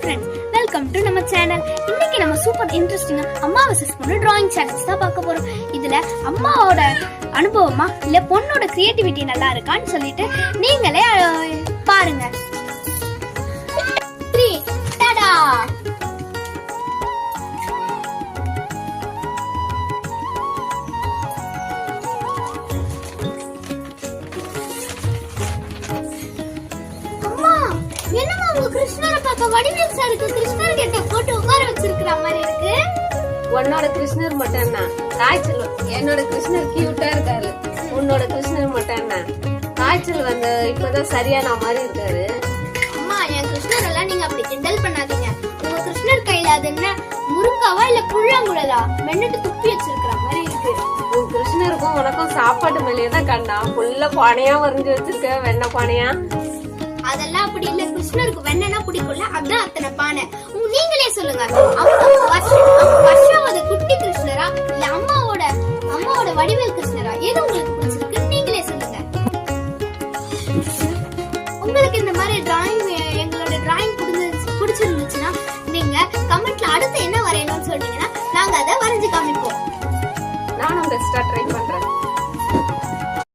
Friends, welcome to நம்ம channel. இன்னைக்கு நம்ம சூப்பர் இன்ட்ரெஸ்டிங்கா அம்மா வெர்சஸ் பொண்ணு டிராயிங் சேலஞ்ச் தான் பார்க்க போறோம். இதுல அம்மாவோட அனுபவமா இல்ல பொண்ணோட கிரியேட்டிவிட்டி நல்லா இருக்கான்னு சொல்லிட்டு நீங்களே பாருங்க. 3 டாடா. என்னமா உங்க கிருஷ்ணரை பார்க்க வடிவேல் சாருக்கு கிருஷ்ணர் கிட்ட போட்டு உட்கார வச்சிருக்கிற மாதிரி இருக்கு. உன்னோட கிருஷ்ணர் மட்டும் என்ன காய்ச்சல், என்னோட கிருஷ்ணர் கியூட்டா இருக்காரு, உன்னோட கிருஷ்ணர் மட்டும் என்ன காய்ச்சல் வந்து இப்பதான் சரியான மாதிரி இருக்காரு. அம்மா, என் கிருஷ்ணர் எல்லாம் நீங்க அப்படி கிண்டல் பண்ணாதீங்க. உங்க கிருஷ்ணர் கையில அது என்ன முருங்காவா இல்ல புல்லாங்குழலா மென்னுட்டு துப்பி வச்சிருக்கிற மாதிரி இருக்கு. உன் கிருஷ்ணருக்கும் உனக்கும் சாப்பாட்டு மேலேயே தான் கண்டா புல்ல பானையா வரைஞ்சு வச்சிருக்க, வெண்ண பானையா. அதெல்லாம் அப்படி இல்ல, கிருஷ்ணருக்கு வெண்ணனா பிடிக்கும்ல, அதான் அத்தனை பானை. நீங்களே சொல்லுங்க, வருஷாவது குட்டி கிருஷ்ணரா இல்ல அம்மாவோட வடிவேல் கிருஷ்ணரா, எது உங்களுக்கு பிடிச்சிருக்கு நீங்களே சொல்லுங்க. உங்களுக்கு இந்த மாதிரி டிராயிங், எங்களோட டிராயிங் பிடிச்சிருந்துச்சுன்னா நீங்க கமெண்ட்ல அடுத்து